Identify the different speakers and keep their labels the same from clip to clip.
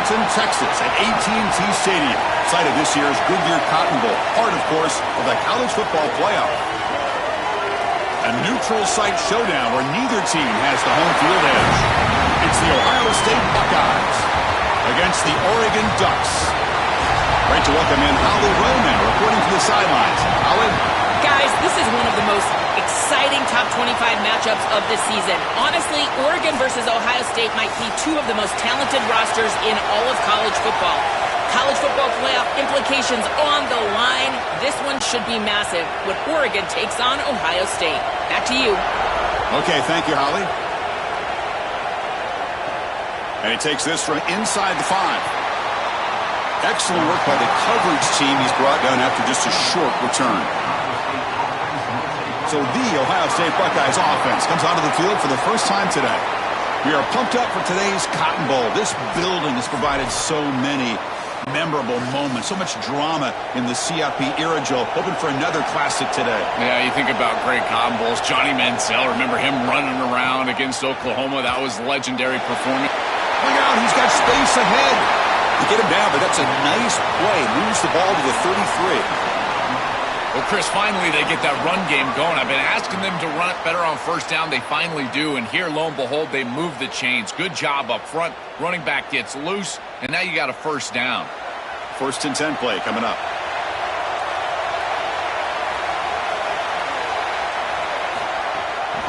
Speaker 1: Arlington, Texas at AT&T Stadium, site of this year's Goodyear Cotton Bowl, part, of course, of the college football playoff. A neutral site showdown where neither team has the home field edge. It's the Ohio State Buckeyes against the Oregon Ducks. Great to welcome in Holly Roman, reporting from the sidelines. Holly?
Speaker 2: Guys, this is one of the most exciting top 25 matchups of this season. Honestly, Oregon versus Ohio State might be two of the most talented rosters in all of college football. College football playoff implications on the line. This one should be massive when Oregon takes on Ohio State. Back to you.
Speaker 1: Okay, thank you, Holly. And he takes this from inside the 5. Excellent work by the coverage team he's brought down after just a short return. So the Ohio State Buckeyes offense comes onto the field for the first time today. We are pumped up for today's Cotton Bowl. This building has provided so many memorable moments, so much drama in the CIP era, Joe. Hoping for another classic today.
Speaker 3: Yeah, you think about great Cotton Bowls. Johnny Manziel, remember him running around against Oklahoma? That was legendary performance.
Speaker 1: Look out, he's got space ahead. You get him down, but that's a nice play. Moves the ball to the 33.
Speaker 3: Well, Chris, finally they get that run game going. I've been asking them to run it better on first down. They finally do, and here, lo and behold, they move the chains. Good job up front. Running back gets loose, and now you got a first down.
Speaker 1: 1st and 10 play coming up.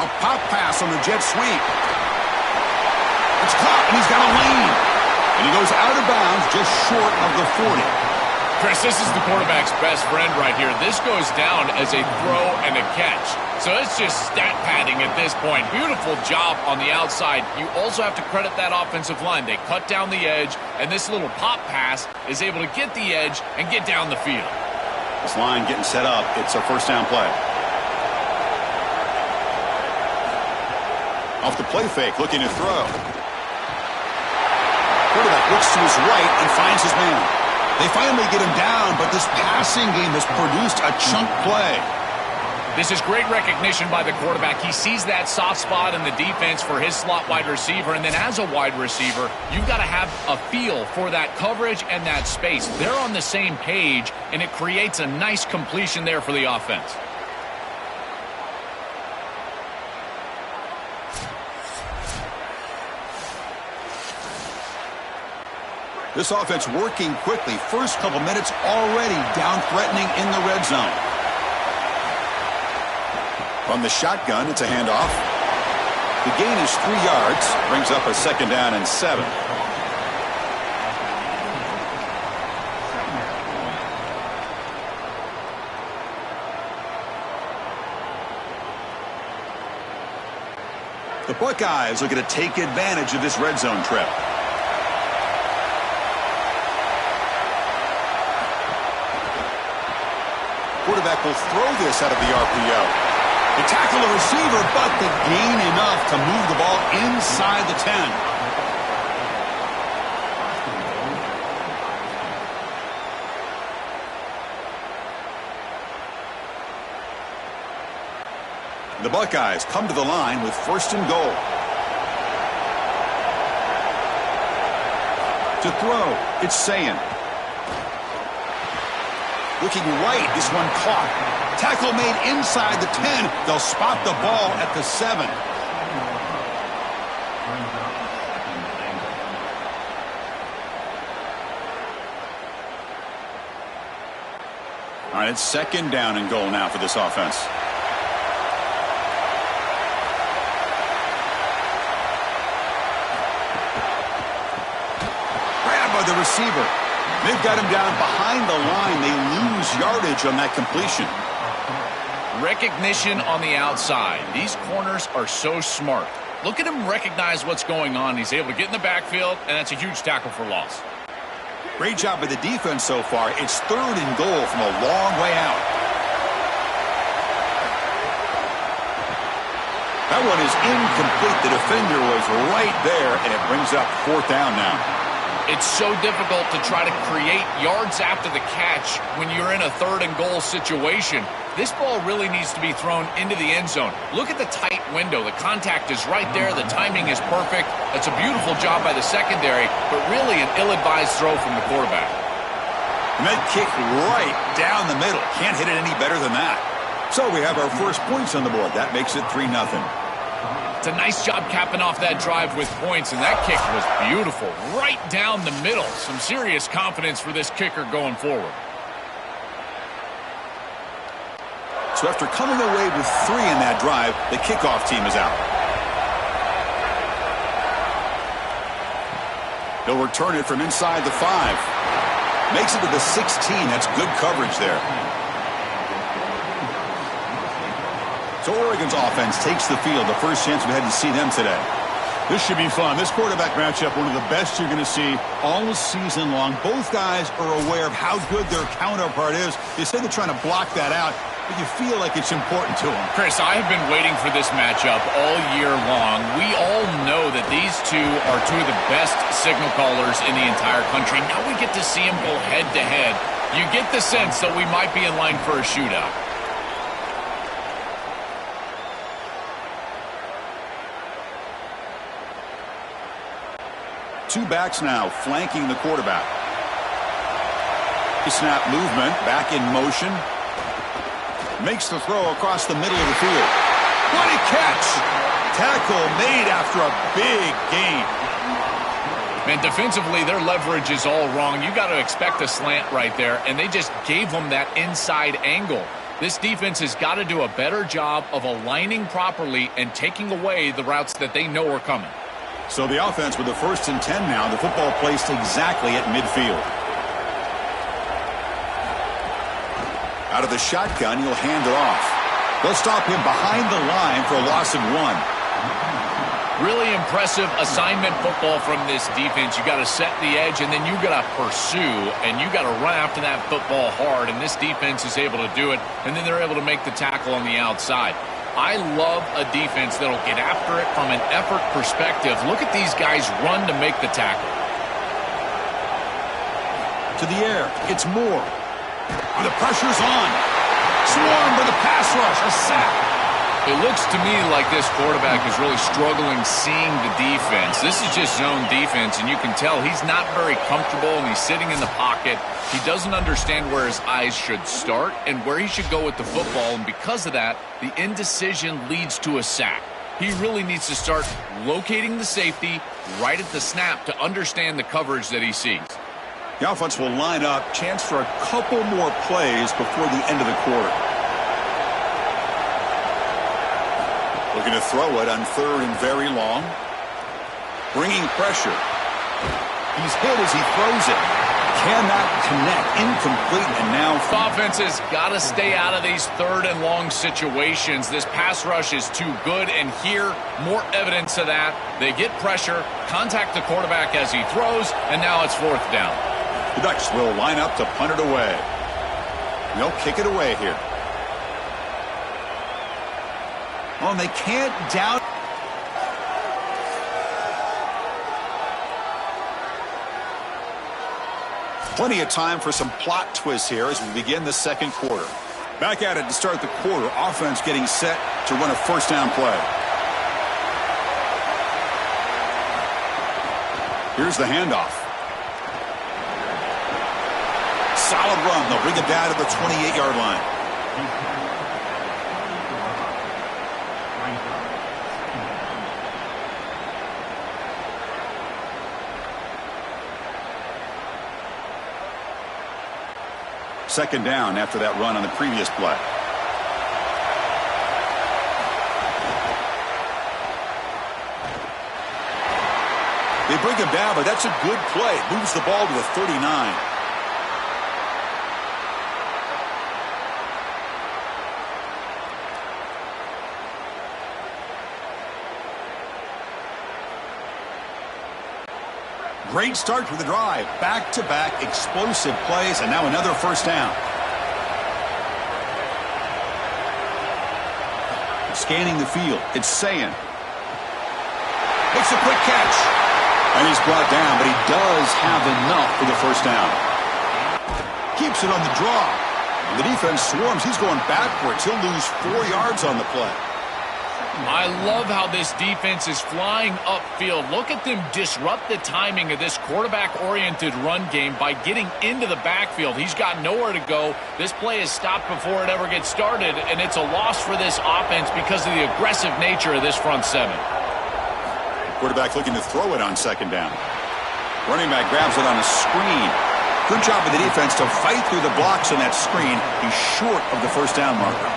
Speaker 1: A pop pass on the jet sweep. It's caught, and he's got a lane. And he goes out of bounds just short of the 40.
Speaker 3: Chris, this is the quarterback's best friend right here. This goes down as a throw and a catch. So it's just stat padding at this point. Beautiful job on the outside. You also have to credit that offensive line. They cut down the edge, and this little pop pass is able to get the edge and get down the field.
Speaker 1: This line getting set up. It's a first down play. Off the play fake, looking to throw. Quarterback looks to his right and finds his man. They finally get him down, but this passing game has produced a chunk play.
Speaker 3: This is great recognition by the quarterback. He sees that soft spot in the defense for his slot wide receiver, and then as a wide receiver, you've got to have a feel for that coverage and that space. They're on the same page, and it creates a nice completion there for the offense.
Speaker 1: This offense working quickly. First couple minutes already down threatening in the red zone. From the shotgun, it's a handoff. The gain is 3 yards. Brings up a 2nd down and 7. The Buckeyes looking to take advantage of this red zone trip. Quarterback will throw this out of the RPO. They tackle the receiver, but the gain enough to move the ball inside the 10. The Buckeyes come to the line with 1st and goal. To throw, it's Sayin. Looking right, this one caught. Tackle made inside the 10. They'll spot the ball at the 7. All right, it's 2nd down and goal now for this offense. Grabbed by the receiver. They've got him down behind the line. They lose yardage on that completion.
Speaker 3: Recognition on the outside. These corners are so smart. Look at him recognize what's going on. He's able to get in the backfield, and that's a huge tackle for loss.
Speaker 1: Great job by the defense so far. It's 3rd and goal from a long way out. That one is incomplete. The defender was right there, and it brings up 4th down now.
Speaker 3: It's so difficult to try to create yards after the catch when you're in a 3rd and goal situation. This ball really needs to be thrown into the end zone. Look at the tight window. The contact is right there. The timing is perfect. That's a beautiful job by the secondary, but really an ill-advised throw from the quarterback.
Speaker 1: And that kick right down the middle. Can't hit it any better than that. So we have our first points on the board. That makes it 3-0.
Speaker 3: It's a nice job capping off that drive with points, and that kick was beautiful. Right down the middle. Some serious confidence for this kicker going forward.
Speaker 1: So after coming away with 3 in that drive, the kickoff team is out. He'll return it from inside the 5. Makes it to the 16. That's good coverage there. So Oregon's offense takes the field. The first chance we had to see them today.
Speaker 4: This should be fun. This quarterback matchup, one of the best you're going to see all season long. Both guys are aware of how good their counterpart is. They say they're trying to block that out, but you feel like it's important to them.
Speaker 3: Chris, I have been waiting for this matchup all year long. We all know that these two are two of the best signal callers in the entire country. Now we get to see them go head-to-head. You get the sense that we might be in line for a shootout.
Speaker 1: Two backs now flanking the quarterback. Snap movement, back in motion. Makes the throw across the middle of the field. What a catch! Tackle made after a big gain.
Speaker 3: Man, defensively, their leverage is all wrong. You got to expect a slant right there, and they just gave them that inside angle. This defense has got to do a better job of aligning properly and taking away the routes that they know are coming.
Speaker 1: So the offense with the 1st and 10 now. The football placed exactly at midfield. Out of the shotgun, he'll hand it off. They'll stop him behind the line for a loss of 1.
Speaker 3: Really impressive assignment football from this defense. You got to set the edge, and then you got to pursue, and you got to run after that football hard, and this defense is able to do it, and then they're able to make the tackle on the outside. I love a defense that'll get after it from an effort perspective. Look at these guys run to make the tackle.
Speaker 1: To the air, it's Moore. The pressure's on. Swarmed by the pass rush. A sack.
Speaker 3: It looks to me like this quarterback is really struggling seeing the defense. This is just zone defense, and you can tell he's not very comfortable, and he's sitting in the pocket. He doesn't understand where his eyes should start and where he should go with the football, and because of that, the indecision leads to a sack. He really needs to start locating the safety right at the snap to understand the coverage that he sees.
Speaker 1: The offense will line up. Chance for a couple more plays before the end of the quarter. Looking to throw it on 3rd and very long. Bringing pressure. He's hit as he throws it. Cannot connect. Incomplete, and now
Speaker 3: offense has got to stay out of these 3rd and long situations. This pass rush is too good, and here, more evidence of that. They get pressure, contact the quarterback as he throws, and now it's 4th down.
Speaker 1: The Ducks will line up to punt it away. They'll kick it away here. Oh, and they can't down. Plenty of time for some plot twists here as we begin the 2nd quarter. Back at it to start the quarter. Offense getting set to run a 1st down play. Here's the handoff. Solid run. They'll bring it down to the 28-yard line. Second down after that run on the previous play. They bring him down, but that's a good play. Moves the ball to the 39. Great start to the drive. Back-to-back explosive plays, and now another 1st down. Scanning the field, it's Sayin. Makes a quick catch.
Speaker 4: And he's brought down, but he does have enough for the first down. Keeps it on the draw. The defense swarms. He's going backwards. He'll lose 4 yards on the play.
Speaker 3: I love how this defense is flying upfield. Look at them disrupt the timing of this quarterback-oriented run game by getting into the backfield. He's got nowhere to go. This play is stopped before it ever gets started, and it's a loss for this offense because of the aggressive nature of this front seven.
Speaker 4: Quarterback looking to throw it on second down. Running back grabs it on a screen. Good job of the defense to fight through the blocks on that screen. He's short of the first down marker.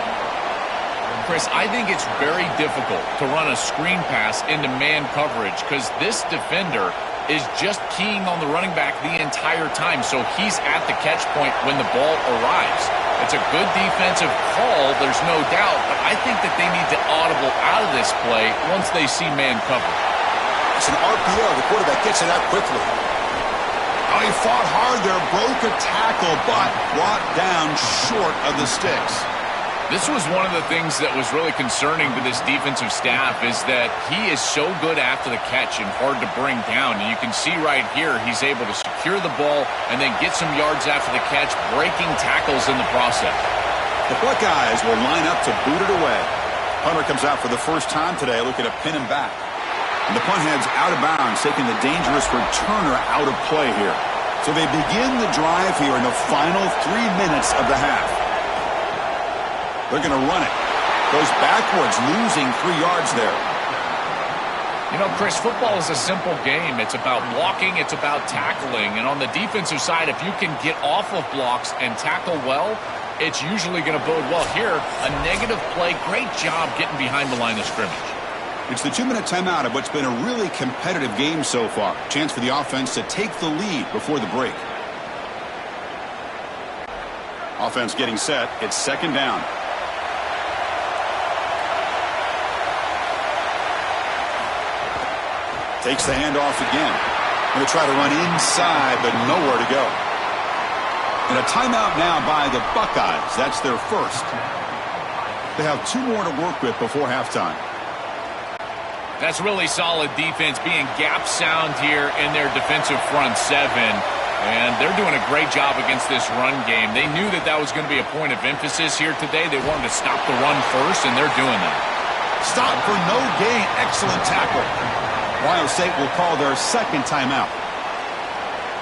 Speaker 3: Chris, I think it's very difficult to run a screen pass into man coverage because this defender is just keying on the running back the entire time, so he's at the catch point when the ball arrives. It's a good defensive call, there's no doubt, but I think that they need to audible out of this play once they see man cover.
Speaker 4: It's an RPO. The quarterback gets it out quickly. Oh, he fought hard there, broke a tackle, but brought down short of the sticks.
Speaker 3: This was one of the things that was really concerning to this defensive staff is that he is so good after the catch and hard to bring down. And you can see right here he's able to secure the ball and then get some yards after the catch, breaking tackles in the process.
Speaker 4: The Buckeyes will line up to boot it away. Punter comes out for the first time today, looking to pin him back. And the punt heads out of bounds, taking the dangerous returner out of play here. So they begin the drive here in the final 3 minutes of the half. They're going to run it. Goes backwards, losing 3 yards there.
Speaker 3: You know, Chris, football is a simple game. It's about blocking, it's about tackling. And on the defensive side, if you can get off of blocks and tackle well, it's usually going to bode well. Here, a negative play. Great job getting behind the line of scrimmage.
Speaker 4: It's the 2-minute timeout of what's been a really competitive game so far. Chance for the offense to take the lead before the break. Offense getting set. It's second down. Takes the handoff again. Going to try to run inside, but nowhere to go. And a timeout now by the Buckeyes. That's their first. They have 2 more to work with before halftime.
Speaker 3: That's really solid defense, being gap sound here in their defensive front seven. And they're doing a great job against this run game. They knew that that was going to be a point of emphasis here today. They wanted to stop the run first, and they're doing that.
Speaker 4: Stop for no gain. Excellent tackle. Ohio State will call their second timeout.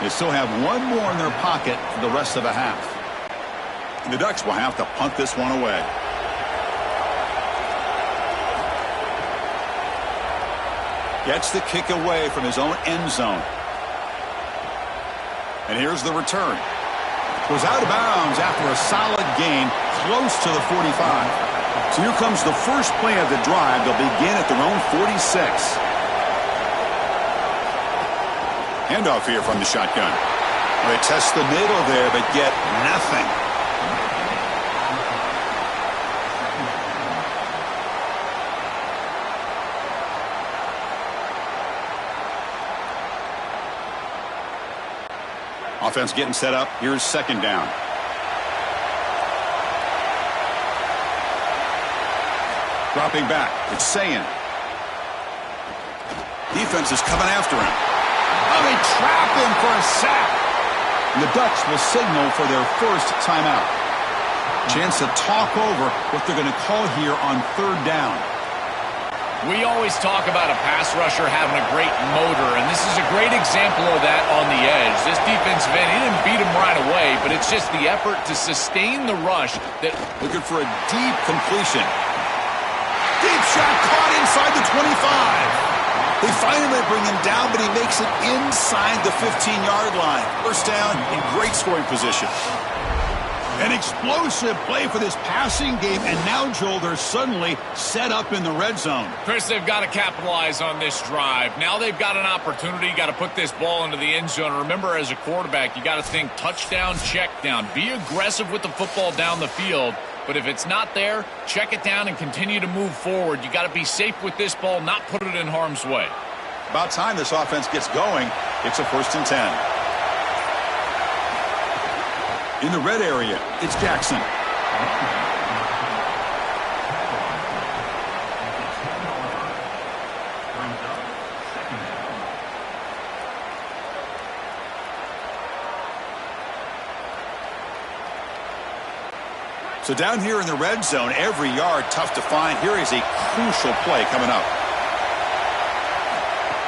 Speaker 4: They still have 1 more in their pocket for the rest of the half. And the Ducks will have to punt this one away. Gets the kick away from his own end zone. And here's the return. Goes out of bounds after a solid gain close to the 45. So here comes the first play of the drive. They'll begin at their own 46. Handoff here from the shotgun. They test the middle there, but get nothing. Offense getting set up. Here's second down. Dropping back. It's Sayin. Defense is coming after him. Oh, they trap him for a sack. And the Ducks will signal for their first timeout. Chance to talk over what they're going to call here on third down.
Speaker 3: We always talk about a pass rusher having a great motor, and this is a great example of that on the edge. This defensive end, he didn't beat him right away, but it's just the effort to sustain the rush that...
Speaker 4: Looking for a deep completion. Deep shot caught inside the 25. They finally bring him down, but he makes it inside the 15-yard line. First down in great scoring position. An explosive play for this passing game, and now, Joel, they're suddenly set up in the red zone.
Speaker 3: Chris, they've got to capitalize on this drive. Now they've got an opportunity. You got to put this ball into the end zone. Remember, as a quarterback, you got to think touchdown, check down. Be aggressive with the football down the field. But if it's not there, check it down and continue to move forward. You got to be safe with this ball, not put it in harm's way.
Speaker 4: About time this offense gets going. It's a 1st and 10. In the red area, it's Jackson. So down here in the red zone, every yard tough to find. Here is a crucial play coming up.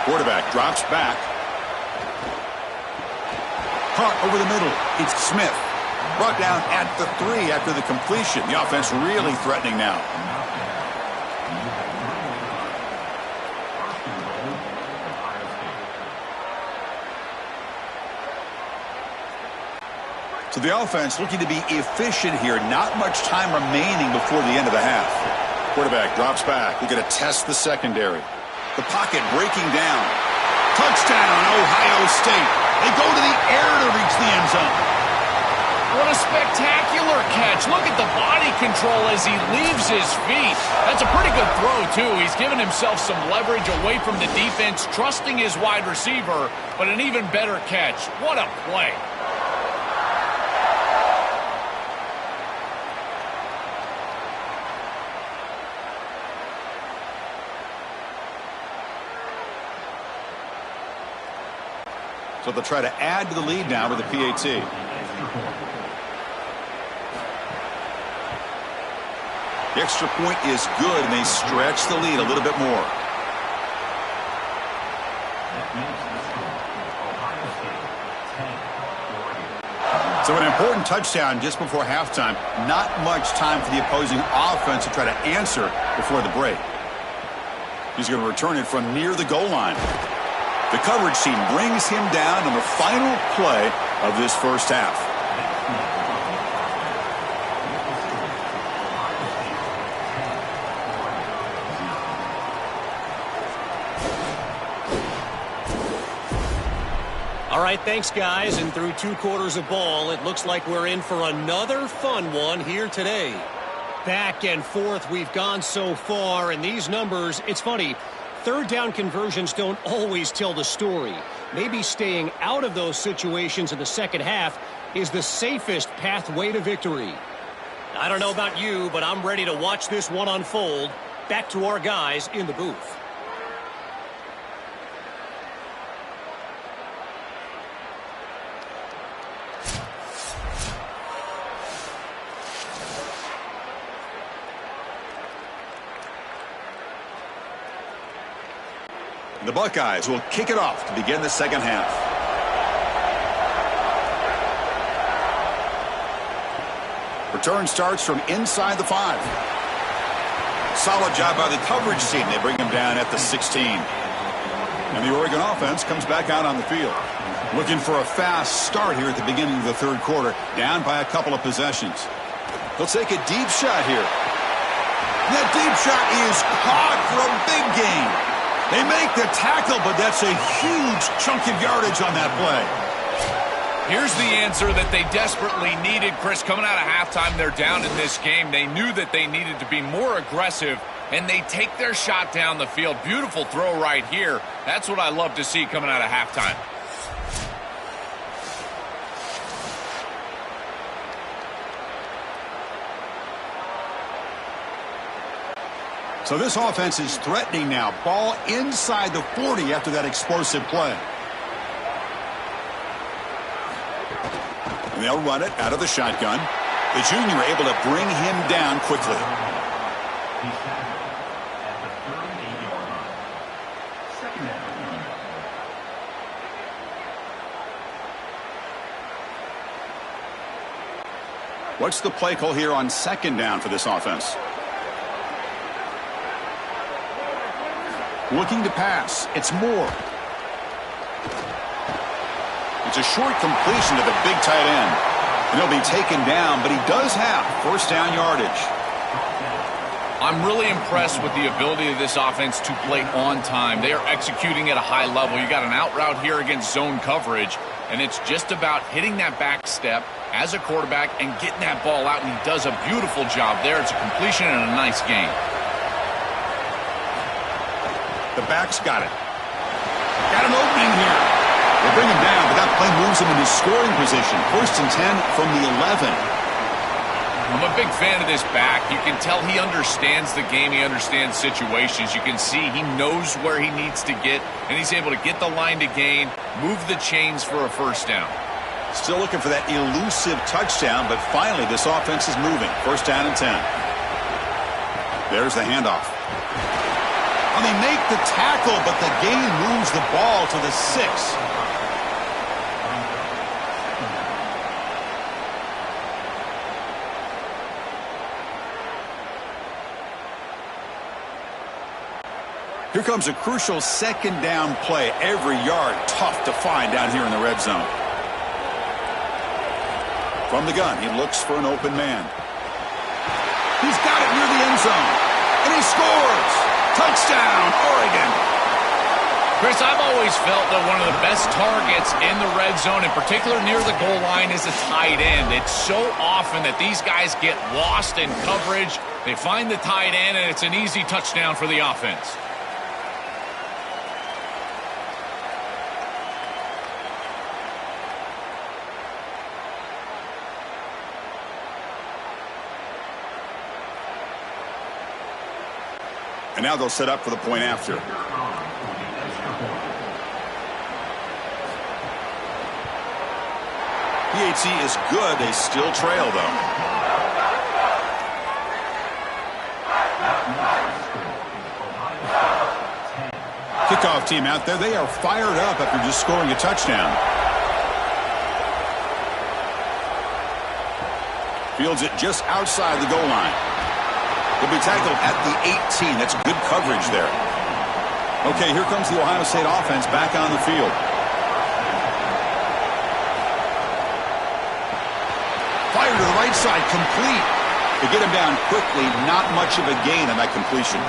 Speaker 4: Quarterback drops back. Caught over the middle. It's Smith. Brought down at the 3 after the completion. The offense really threatening now. So the offense looking to be efficient here. Not much time remaining before the end of the half. Quarterback drops back. We're going to test the secondary. The pocket breaking down. Touchdown, Ohio State. They go to the air to reach the end zone.
Speaker 3: What a spectacular catch. Look at the body control as he leaves his feet. That's a pretty good throw, too. He's given himself some leverage away from the defense, trusting his wide receiver, but an even better catch. What a play.
Speaker 4: So they'll try to add to the lead now with the PAT. The extra point is good, and they stretch the lead a little bit more. So an important touchdown just before halftime. Not much time for the opposing offense to try to answer before the break. He's going to return it from near the goal line. The coverage team brings him down on the final play of this first half.
Speaker 5: All right, thanks, guys. And through 2 quarters of ball, it looks like we're in for another fun one here today. Back and forth we've gone so far, and these numbers, it's funny. Third down conversions don't always tell the story. Maybe staying out of those situations in the second half is the safest pathway to victory. I don't know about you, but I'm ready to watch this one unfold. Back to our guys in the booth.
Speaker 4: The Buckeyes will kick it off to begin the second half. Return starts from inside the 5. Solid job by the coverage team. They bring him down at the 16. And the Oregon offense comes back out on the field. Looking for a fast start here at the beginning of the third quarter. Down by a couple of possessions. They'll take a deep shot here. That deep shot is caught for a big gain. They make the tackle, but that's a huge chunk of yardage on that play.
Speaker 3: Here's the answer that they desperately needed, Chris. Coming out of halftime, they're down in this game. They knew that they needed to be more aggressive, and they take their shot down the field. Beautiful throw right here. That's what I love to see coming out of halftime.
Speaker 4: So this offense is threatening now. Ball inside the 40 after that explosive play. And they'll run it out of the shotgun. The junior able to bring him down quickly. What's the play call here on second down for this offense? Looking to pass. It's Moore. It's a short completion to the big tight end. And he'll be taken down, but he does have first down yardage.
Speaker 3: I'm really impressed with the ability of this offense to play on time. They are executing at a high level. You got an out route here against zone coverage, and it's just about hitting that back step as a quarterback and getting that ball out, and he does a beautiful job there. It's a completion and a nice game.
Speaker 4: The back's got it. Got an opening here. They bring him down, but that play moves him into scoring position. 1st and 10 from the 11.
Speaker 3: I'm a big fan of this back. You can tell he understands the game. He understands situations. You can see he knows where he needs to get, and he's able to get the line to gain, move the chains for a first down.
Speaker 4: Still looking for that elusive touchdown, but finally this offense is moving. First down and 10. There's the handoff. And they make the tackle, but the gain moves the ball to the 6. Here comes a crucial second down play. Every yard tough to find down here in the red zone. From the gun, he looks for an open man. He's got it near the end zone. And he scores! Touchdown, Oregon!
Speaker 3: Chris, I've always felt that one of the best targets in the red zone, in particular near the goal line, is a tight end. It's so often that these guys get lost in coverage. They find the tight end, and it's an easy touchdown for the offense.
Speaker 4: And now they'll set up for the point after. PAT is good. They still trail, though. Kickoff team out there. They are fired up after just scoring a touchdown. Fields it just outside the goal line. Will be tackled at the 18. That's good coverage there. Okay, here comes the Ohio State offense back on the field. Fire to the right side, complete. To get him down quickly, not much of a gain on that completion.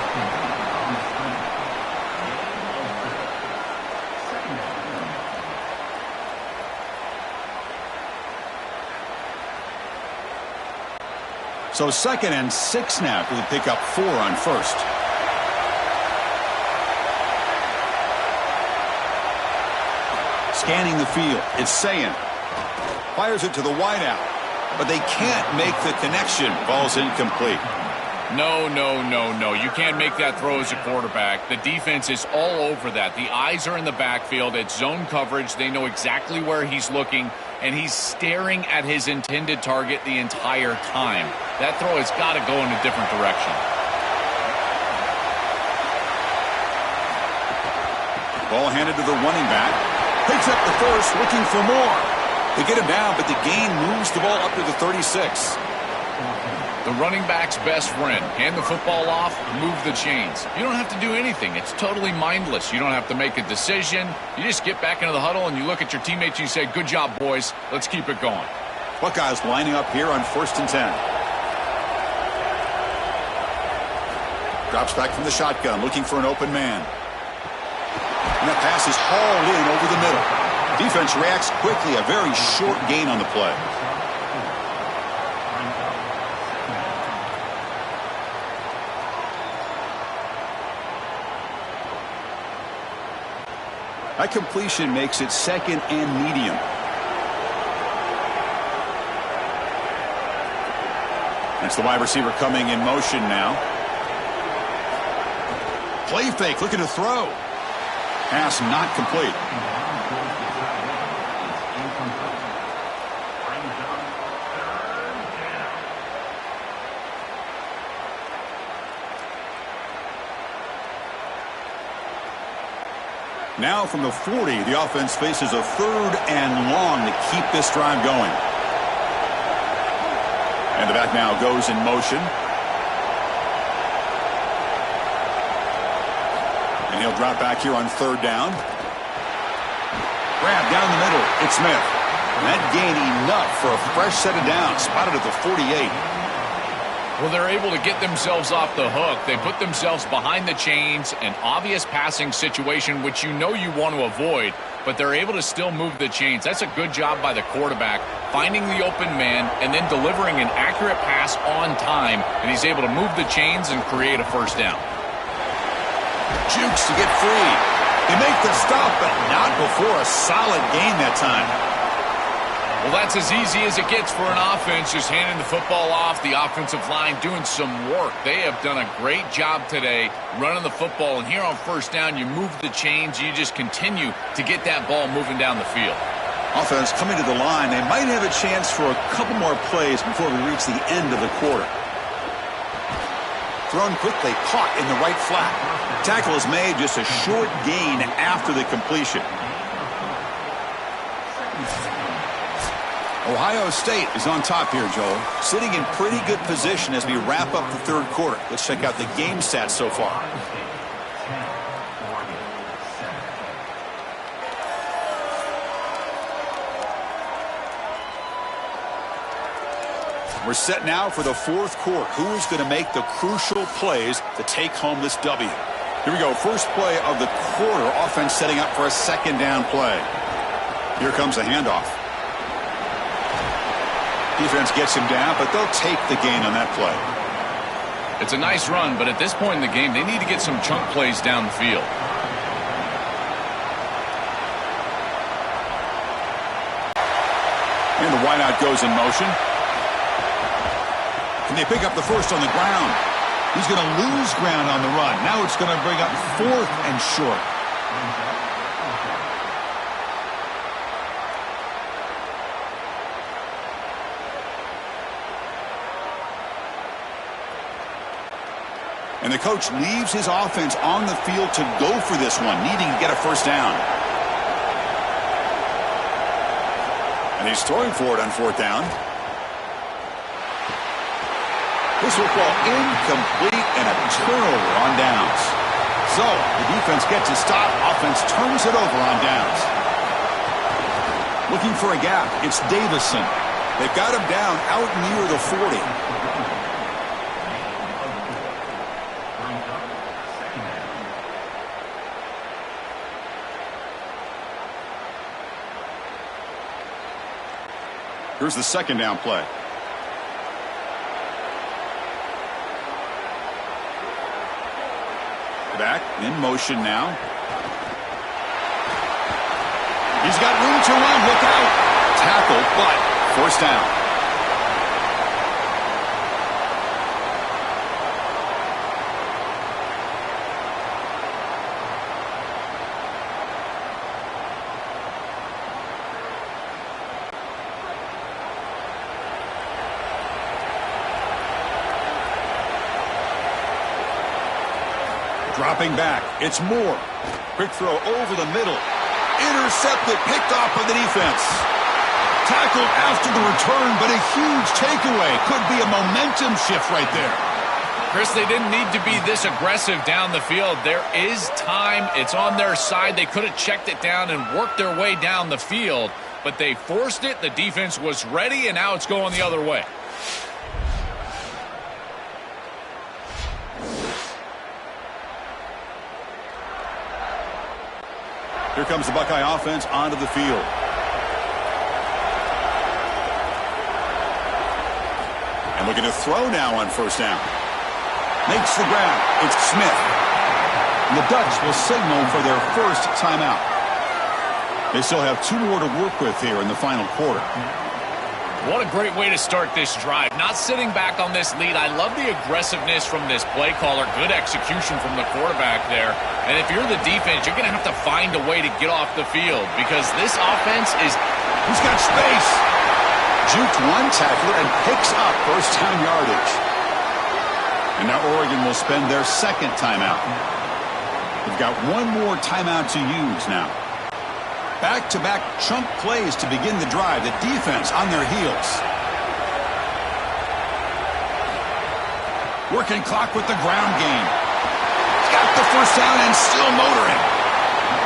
Speaker 4: So 2nd and 6 now to pick up 4 on first. Scanning the field, it's Sayin. Fires it to the wideout, but they can't make the connection. Ball's incomplete.
Speaker 3: No. You can't make that throw as a quarterback. The defense is all over that. The eyes are in the backfield. It's zone coverage. They know exactly where he's looking, and he's staring at his intended target the entire time. That throw has got to go in a different direction.
Speaker 4: Ball handed to the running back. Picks up the first, looking for more. They get him down, but the gain moves the ball up to the 36.
Speaker 3: The running back's best friend. Hand the football off, move the chains. You don't have to do anything. It's totally mindless. You don't have to make a decision. You just get back into the huddle and you look at your teammates and you say, good job, boys. Let's keep it going.
Speaker 4: Buckeyes lining up here on 1st and 10. Drops back from the shotgun, looking for an open man. And that pass is hauled in over the middle. Defense reacts quickly. A very short gain on the play. That completion makes it 2nd and medium. That's the wide receiver coming in motion now. Play fake, looking to throw. Pass not complete. Now from the 40, the offense faces a 3rd and long to keep this drive going. And the back now goes in motion. And he'll drop back here on 3rd down. Grab down the middle. It's Smith. And that gain enough for a fresh set of downs. Spotted at the 48.
Speaker 3: Well, they're able to get themselves off the hook. They put themselves behind the chains, an obvious passing situation, which you know you want to avoid, but they're able to still move the chains. That's a good job by the quarterback, finding the open man and then delivering an accurate pass on time, and he's able to move the chains and create a first down.
Speaker 4: Jukes to get free. They make the stop, but not before a solid gain that time.
Speaker 3: Well, that's as easy as it gets for an offense, just handing the football off, the offensive line doing some work. They have done a great job today running the football, and here on first down, you move the chains, you just continue to get that ball moving down the field.
Speaker 4: Offense coming to the line. They might have a chance for a couple more plays before we reach the end of the quarter. Thrown quickly, caught in the right flat. Tackle is made, just a short gain after the completion. Ohio State is on top here, Joel. Sitting in pretty good position as we wrap up the third quarter. Let's check out the game stats so far. We're set now for the fourth quarter. Who is going to make the crucial plays to take home this W? Here we go. First play of the quarter. Offense setting up for a second down play. Here comes the handoff. Defense gets him down, but they'll take the gain on that play.
Speaker 3: It's a nice run, but at this point in the game, they need to get some chunk plays down the field.
Speaker 4: And the wideout goes in motion. Can they pick up the first on the ground? He's going to lose ground on the run. Now it's going to bring up fourth and short. And the coach leaves his offense on the field to go for this one, needing to get a first down. And he's throwing for it on fourth down. This will fall incomplete and a turnover on downs. So the defense gets a stop. Offense turns it over on downs. Looking for a gap. It's Davison. They've got him down out near the 40. Here's the second down play. Back in motion now. He's got room to run. Look out. Tackle, but forced down. Dropping back, it's Moore. Quick throw over the middle. Intercepted, picked off by the defense. Tackled after the return, but a huge takeaway. Could be a momentum shift right there.
Speaker 3: Chris, they didn't need to be this aggressive down the field. There is time. It's on their side. They could have checked it down and worked their way down the field, but they forced it. The defense was ready, and now it's going the other way.
Speaker 4: Here comes the Buckeye offense onto the field. And looking to throw now on first down. Makes the grab. It's Smith. And the Ducks will signal for their first timeout. They still have 2 more to work with here in the final quarter.
Speaker 3: What a great way to start this drive. Not sitting back on this lead. I love the aggressiveness from this play caller. Good execution from the quarterback there. And if you're the defense, you're going to have to find a way to get off the field because this offense is...
Speaker 4: He's got space. Juked one tackler and picks up first down yardage. And now Oregon will spend their second timeout. They've got 1 more timeout to use now. Back-to-back chunk plays to begin the drive. The defense on their heels. Working clock with the ground game. Got the first down and still motoring.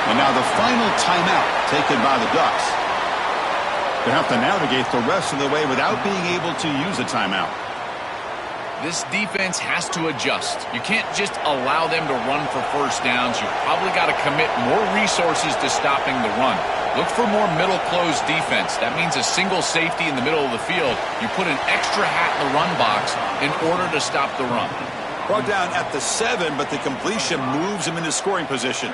Speaker 4: And now the final timeout taken by the Ducks. They have to navigate the rest of the way without being able to use a timeout.
Speaker 3: This defense has to adjust. You can't just allow them to run for first downs. You've probably got to commit more resources to stopping the run. Look for more middle close defense. That means a single safety in the middle of the field. You put an extra hat in the run box in order to stop the run.
Speaker 4: Brought down at the 7, but the completion moves him into scoring position.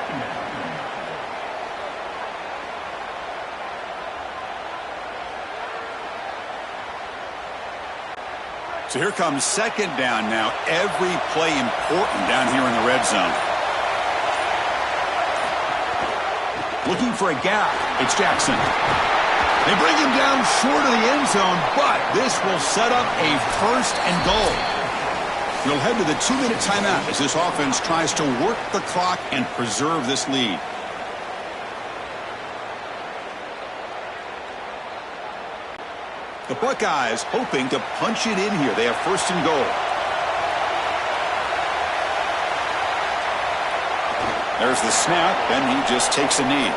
Speaker 4: So here comes second down now. Every play important down here in the red zone. Looking for a gap. It's Jackson. They bring him down short of the end zone, but this will set up a 1st and goal. We'll head to the 2-minute timeout as this offense tries to work the clock and preserve this lead. The Buckeyes hoping to punch it in here. They have 1st and goal. There's the snap, and he just takes a knee.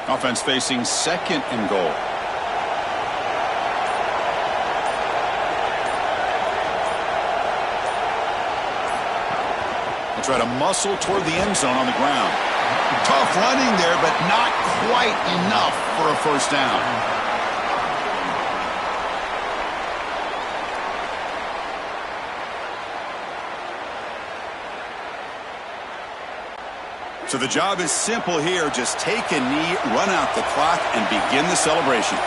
Speaker 4: Offense facing 2nd and goal. They'll try to muscle toward the end zone on the ground. Tough running there, but not quite enough for a 1st down. So the job is simple here. Just take a knee, run out the clock, and begin the celebration.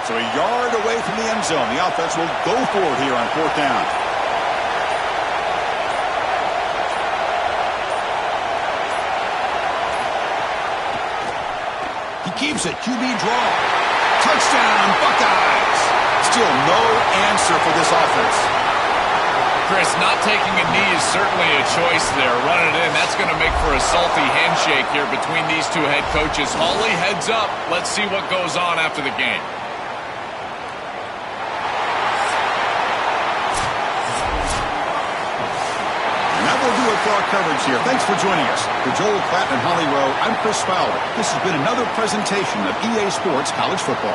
Speaker 4: So a yard away from the end zone. The offense will go for it here on 4th down. Keeps it. QB draw. Touchdown, Buckeyes. Still no answer for this offense.
Speaker 3: Chris, not taking a knee is certainly a choice there. Running it in, that's going to make for a salty handshake here between these two head coaches. Hawley, heads up. Let's see what goes on after the game.
Speaker 4: We'll do it for our coverage here. Thanks for joining us. For Joel Klatt and Holly Rowe, I'm Chris Fowler. This has been another presentation of EA Sports College Football.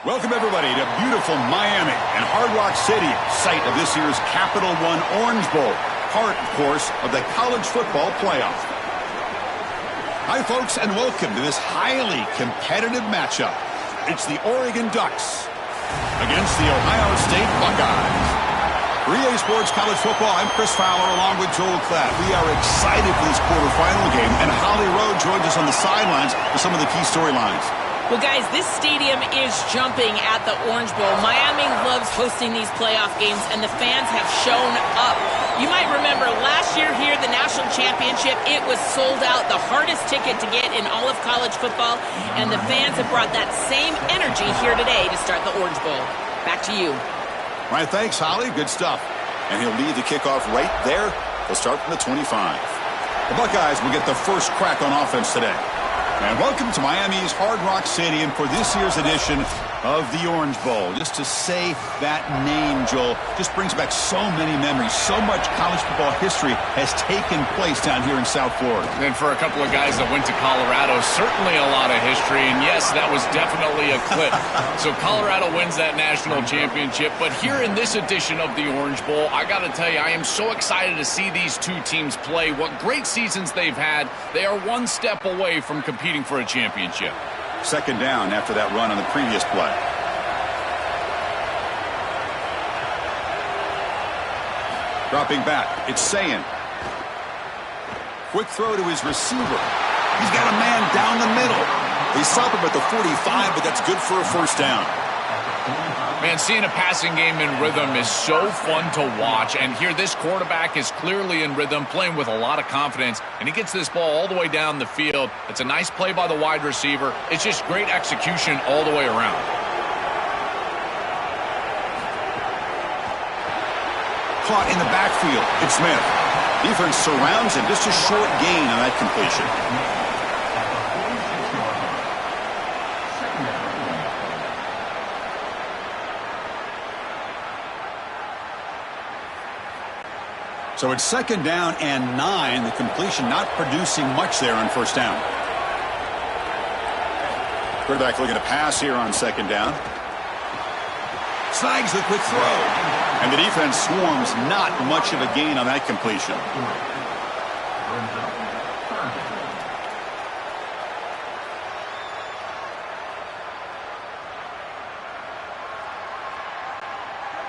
Speaker 4: Welcome, everybody, to beautiful Miami and Hard Rock Stadium, site of this year's Capital One Orange Bowl, part, of course, of the college football playoff. Hi, folks, and welcome to this highly competitive matchup. It's the Oregon Ducks against the Ohio State Buckeyes. For EA Sports College Football, I'm Chris Fowler along with Joel Klatt. We are excited for this quarterfinal game, and Holly Rowe joins us on the sidelines for some of the key storylines.
Speaker 2: Well, guys, this stadium is jumping at the Orange Bowl. Miami loves hosting these playoff games, and the fans have shown up. You might remember last year here, the national championship, it was sold out, the hardest ticket to get in all of college football, and the fans have brought that same energy here today to start the Orange Bowl. Back to you.
Speaker 4: All right, thanks, Holly. Good stuff. And he'll lead the kickoff right there. He'll start from the 25. The Buckeyes will get the first crack on offense today. And welcome to Miami's Hard Rock Stadium for this year's edition of the Orange Bowl. Just to say that name, Joel, just brings back so many memories. So much college football history has taken place down here in South Florida.
Speaker 3: And for a couple of guys that went to Colorado, certainly a lot of history. And yes, that was definitely a clip. So Colorado wins that national championship. But here in this edition of the Orange Bowl, I got to tell you, I am so excited to see these two teams play. What great seasons they've had. They are one step away from competing for a championship.
Speaker 4: Second down after that run on the previous play. Dropping back, it's Sayin. Quick throw to his receiver. He's got a man down the middle. They stop him at the 45, but that's good for a first down.
Speaker 3: Man, seeing a passing game in rhythm is so fun to watch. And here, this quarterback is clearly in rhythm, playing with a lot of confidence. And he gets this ball all the way down the field. It's a nice play by the wide receiver. It's just great execution all the way around.
Speaker 4: Caught in the backfield. It's Smith. Defense surrounds him. Just a short gain on that completion. So it's second down and 9. The completion not producing much there on first down. Quarterback looking to pass here on second down. Snags the quick throw. And the defense swarms, not much of a gain on that completion.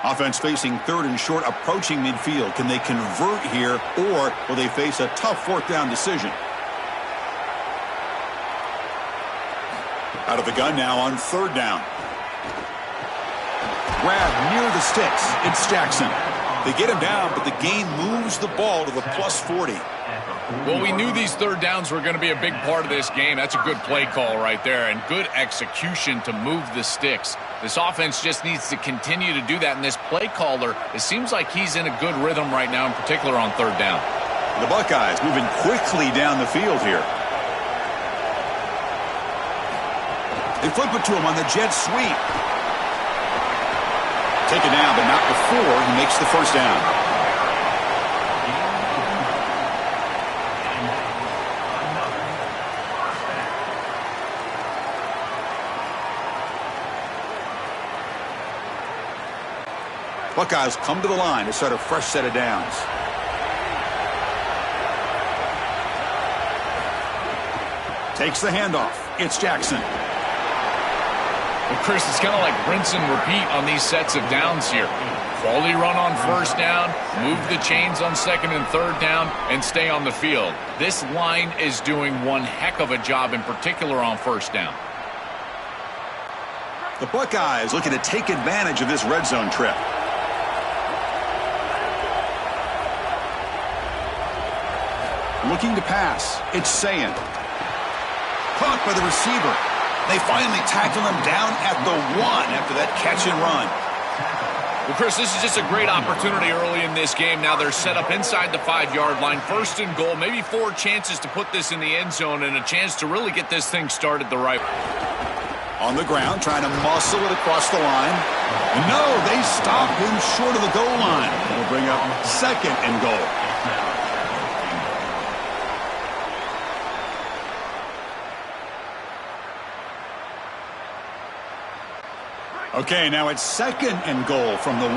Speaker 4: Offense facing third and short, approaching midfield. Can they convert here, or will they face a tough fourth down decision? Out of the gun now on third down. Grab near the sticks. It's Jackson. They get him down, but the gain moves the ball to the plus 40.
Speaker 3: Well, we knew these third downs were going to be a big part of this game. That's a good play call right there, and good execution to move the sticks. This offense just needs to continue to do that, and this play caller, it seems like he's in a good rhythm right now, in particular on third down.
Speaker 4: The Buckeyes moving quickly down the field here. They flip it to him on the jet sweep. Taken down, but not before he makes the first down. Buckeyes come to the line to start a fresh set of downs. Takes the handoff. It's Jackson.
Speaker 3: Well, Chris, it's kind of like rinse and repeat on these sets of downs here. Quality run on first down, move the chains on second and third down, and stay on the field. This line is doing one heck of a job, in particular on first down.
Speaker 4: The Buckeyes looking to take advantage of this red zone trip. Looking to pass. It's Sayin. Caught by the receiver. They finally tackle him down at the 1 after that catch and run.
Speaker 3: Well, Chris, this is just a great opportunity early in this game. Now they're set up inside the 5-yard line. First and goal. Maybe 4 chances to put this in the end zone and a chance to really get this thing started the right way.
Speaker 4: On the ground, trying to muscle it across the line. No, they stop him short of the goal line. We'll bring up second and goal. Okay, now it's 2nd and goal from the 1.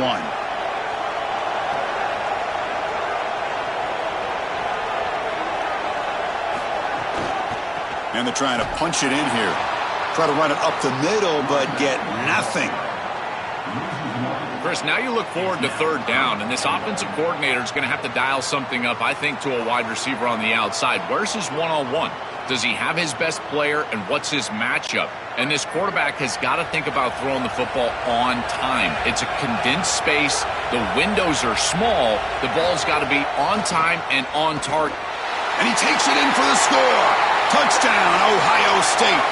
Speaker 4: And they're trying to punch it in here. Try to run it up the middle, but get nothing.
Speaker 3: Chris, now you look forward to 3rd down, and this offensive coordinator is going to have to dial something up, I think, to a wide receiver on the outside. Where's his one-on-one? Does he have his best player, and what's his matchup? And this quarterback has got to think about throwing the football on time. It's a condensed space. The windows are small. The ball's got to be on time and on target.
Speaker 4: And he takes it in for the score. Touchdown, Ohio State.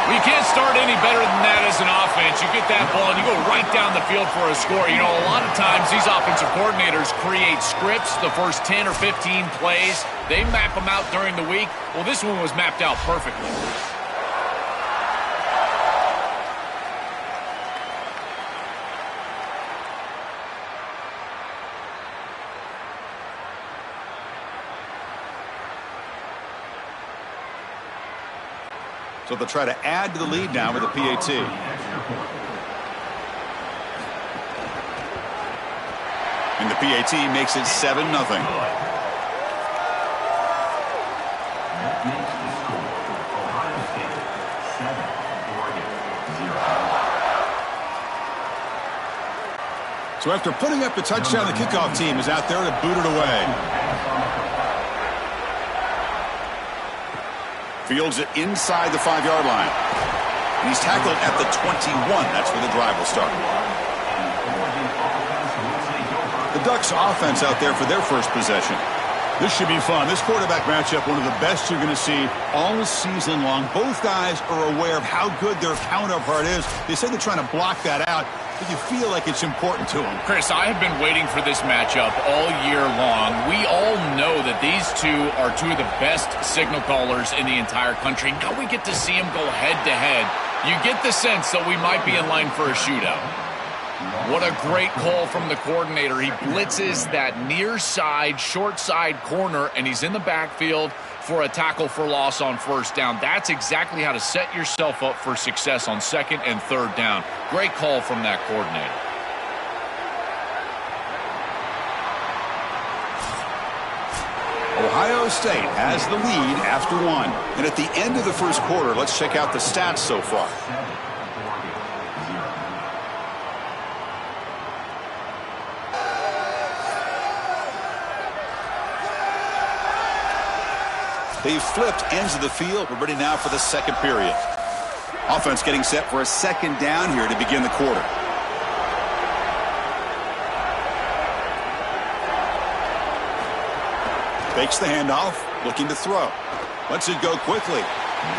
Speaker 3: Well, you can't start any better than that as an offense. You get that ball and you go right down the field for a score. You know, a lot of times these offensive coordinators create scripts, the first 10 or 15 plays. They map them out during the week. Well, this one was mapped out perfectly.
Speaker 4: So they'll try to add to the lead now with a PAT. And the PAT makes it 7-0. So after putting up the touchdown, the kickoff team is out there to boot it away. Fields it inside the 5-yard line. And he's tackled at the 21. That's where the drive will start. The Ducks offense out there for their first possession. This should be fun. This quarterback matchup, one of the best you're going to see all season long. Both guys are aware of how good their counterpart is. They said they're trying to block that out, but you feel like it's important to them.
Speaker 3: Chris, I have been waiting for this matchup all year long. We all know that these two are two of the best signal callers in the entire country. Now we get to see them go head-to-head. You get the sense that we might be in line for a shootout. What a great call from the coordinator. He blitzes that near side, short side corner, and he's in the backfield for a tackle for loss on 1st down. That's exactly how to set yourself up for success on 2nd and 3rd down. Great call from that coordinator.
Speaker 4: Ohio State has the lead after 1. And at the end of the first quarter, let's check out the stats so far. They've flipped ends of the field. We're ready now for the 2nd period. Offense getting set for a 2nd down here to begin the quarter. Fakes the handoff, looking to throw. Lets it go quickly.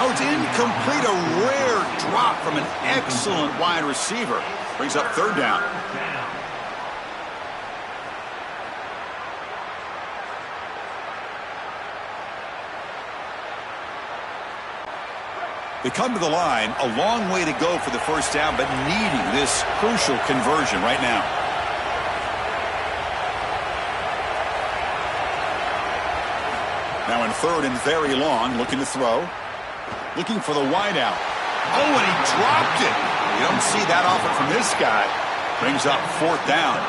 Speaker 4: Oh, it's incomplete. A rare drop from an excellent wide receiver. Brings up 3rd down. They come to the line, a long way to go for the 1st down, but needing this crucial conversion right now. Now in 3rd and very long, looking to throw. Looking for the wide out. Oh, and he dropped it. You don't see that often from this guy. Brings up 4th down.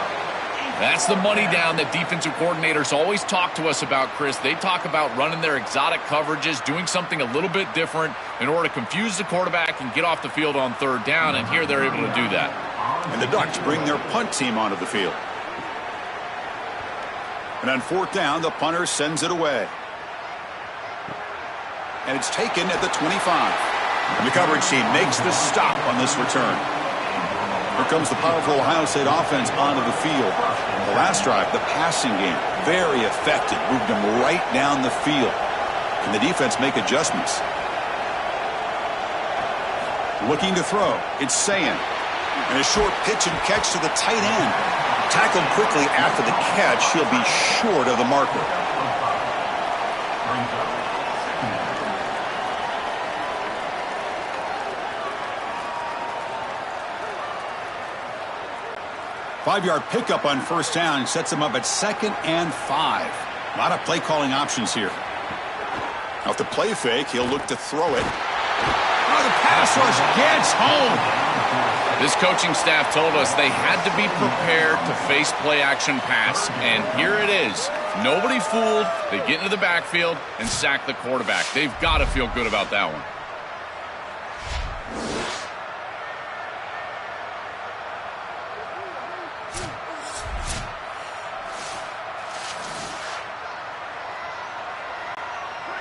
Speaker 3: That's the money down that defensive coordinators always talk to us about, Chris. They talk about running their exotic coverages, doing something a little bit different in order to confuse the quarterback and get off the field on 3rd down, and here they're able to do that.
Speaker 4: And the Ducks bring their punt team onto the field. And on 4th down, the punter sends it away. And it's taken at the 25. And the coverage team makes the stop on this return. Here comes the powerful Ohio State offense onto the field. The last drive, the passing game, very effective. Moved them right down the field. And the defense make adjustments. Looking to throw. It's Sayin. And a short pitch and catch to the tight end. Tackled quickly after the catch. He'll be short of the marker. Five-yard pickup on 1st down sets him up at 2nd and 5. A lot of play calling options here. Off the play fake, he'll look to throw it. Oh, the pass rush gets home.
Speaker 3: This coaching staff told us they had to be prepared to face play-action pass, and here it is. Nobody fooled. They get into the backfield and sack the quarterback. They've got to feel good about that one.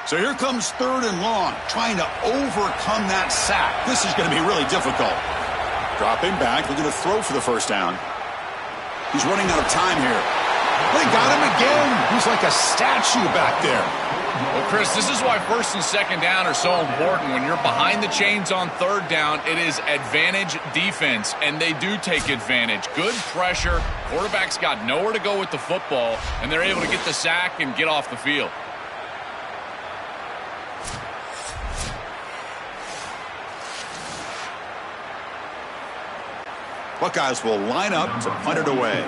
Speaker 4: So here comes 3rd and long, trying to overcome that sack. This is going to be really difficult. Dropping back, looking to throw for the first down. He's running out of time here. They got him again. He's like a statue back there.
Speaker 3: Well, Chris, this is why 1st and 2nd down are so important. When you're behind the chains on 3rd down, it is advantage defense, and they do take advantage. Good pressure. Quarterback's got nowhere to go with the football, and they're able to get the sack and get off the field.
Speaker 4: Buckeyes will line up to punt it away.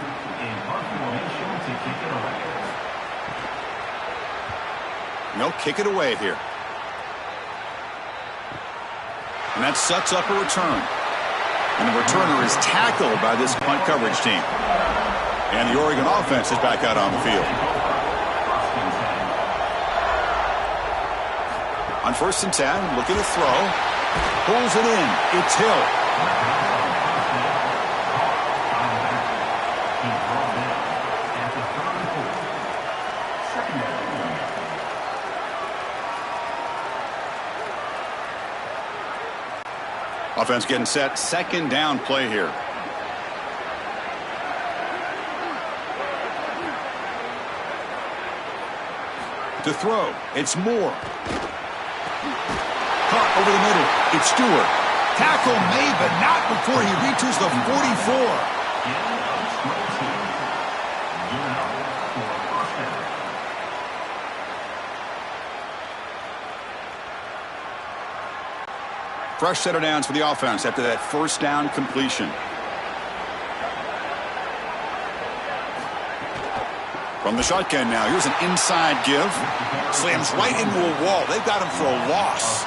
Speaker 4: No, kick it away here. And that sets up a return. And the returner is tackled by this punt coverage team. And the Oregon offense is back out on the field. On 1st and 10, looking to throw. Pulls it in. It's Hill. Offense getting set. 2nd down play here. To throw. It's Moore. Caught over the middle. It's Stewart. Tackle made, but not before he reaches the 44. Fresh set of downs for the offense after that 1st down completion. From the shotgun now, here's an inside give. Slams right into a wall. They've got him for a loss.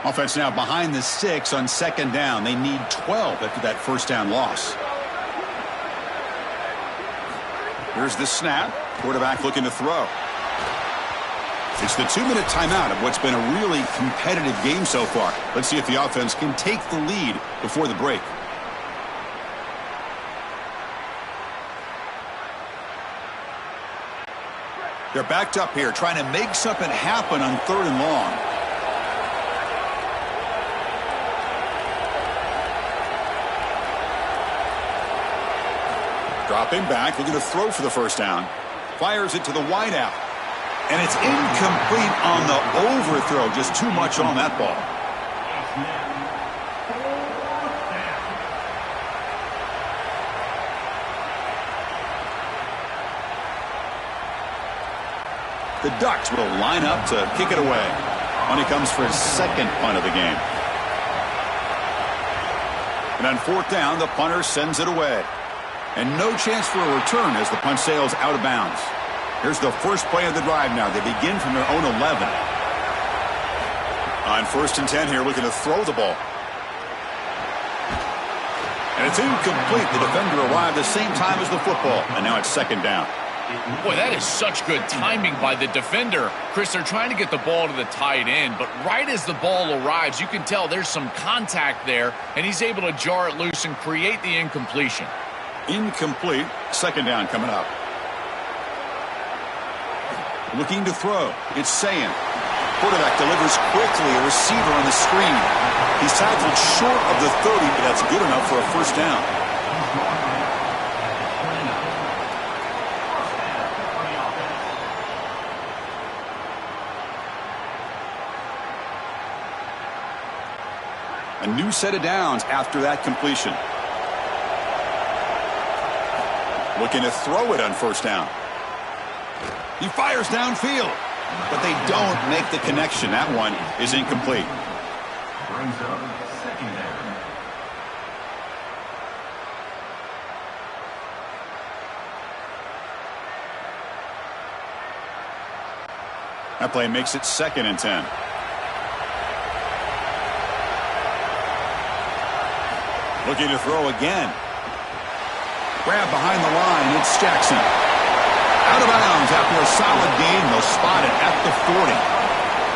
Speaker 4: Offense now behind the 6 on 2nd down. They need 12 after that 1st down loss. Here's the snap. Quarterback looking to throw. It's the 2-minute timeout of what's been a really competitive game so far. Let's see if the offense can take the lead before the break. They're backed up here trying to make something happen on 3rd and long. Dropping back, looking to throw for the 1st down. Fires it to the wideout. And it's incomplete on the overthrow. Just too much on that ball. The Ducks will line up to kick it away. On he comes for his 2nd punt of the game. And on 4th down, the punter sends it away. And no chance for a return as the punt sails out of bounds. Here's the first play of the drive now. They begin from their own 11. On 1st and 10 here, looking to throw the ball. And it's incomplete. The defender arrived the same time as the football. And now it's 2nd down.
Speaker 3: Boy, that is such good timing by the defender. Chris, they're trying to get the ball to the tight end, but right as the ball arrives, you can tell there's some contact there, and he's able to jar it loose and create the incompletion.
Speaker 4: Incomplete. 2nd down coming up. Looking to throw. It's Sayin. Quarterback delivers quickly. A receiver on the screen. He's tackled short of the 30, but that's good enough for a 1st down. A new set of downs after that completion. Looking to throw it on 1st down. He fires downfield, but they don't make the connection. That one is incomplete. Brings up 2nd down. That play makes it 2nd and 10. Looking to throw again. Grab behind the line. It's Jackson. Out of bounds after a solid gain. They'll spot it at the 40.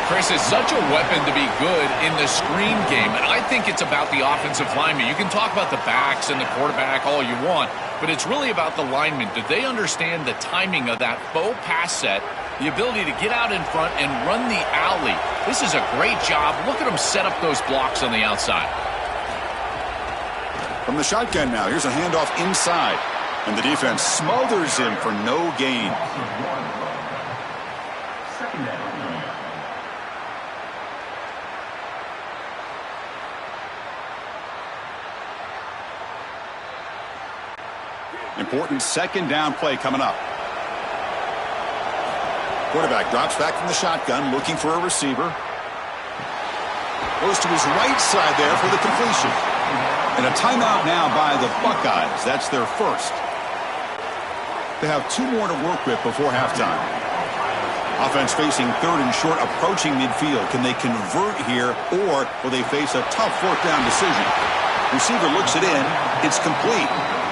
Speaker 3: Chris, is such a weapon to be good in the screen game, and I think it's about the offensive lineman. You can talk about the backs and the quarterback all you want, but it's really about the linemen. Do they understand the timing of that faux pass set, the ability to get out in front and run the alley? This is a great job. Look at them set up those blocks on the outside.
Speaker 4: From the shotgun now, here's a handoff inside, and the defense smothers him for no gain. Important 2nd down play coming up. Quarterback drops back from the shotgun, looking for a receiver. Goes to his right side there for the completion. And a timeout now by the Buckeyes. That's their first. They have 2 more to work with before halftime. Offense facing 3rd and short, approaching midfield. Can they convert here, or will they face a tough 4th down decision? Receiver looks it in. It's complete.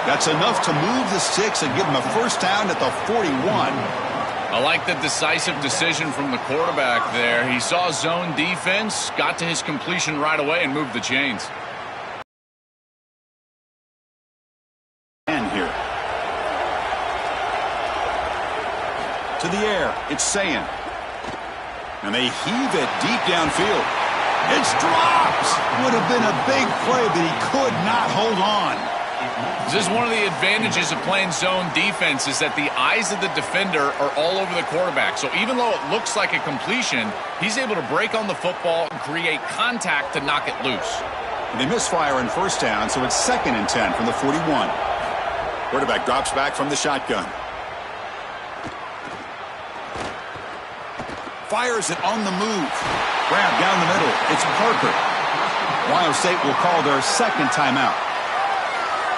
Speaker 4: That's enough to move the sticks and give them a first down at the 41.
Speaker 3: I like the decisive decision from the quarterback there. He saw zone defense, got to his completion right away, and moved the chains.
Speaker 4: And here. To the air. It's Sayin. And they heave it deep downfield. It's dropped. Would have been a big play, but he could not hold on.
Speaker 3: This is one of the advantages of playing zone defense, is that the eyes of the defender are all over the quarterback. So even though it looks like a completion, he's able to break on the football and create contact to knock it loose.
Speaker 4: And they misfire in 1st down, so it's 2nd and 10 from the 41. Quarterback drops back from the shotgun. Fires it on the move. Grab down the middle. It's Parker. Ohio State will call their 2nd timeout.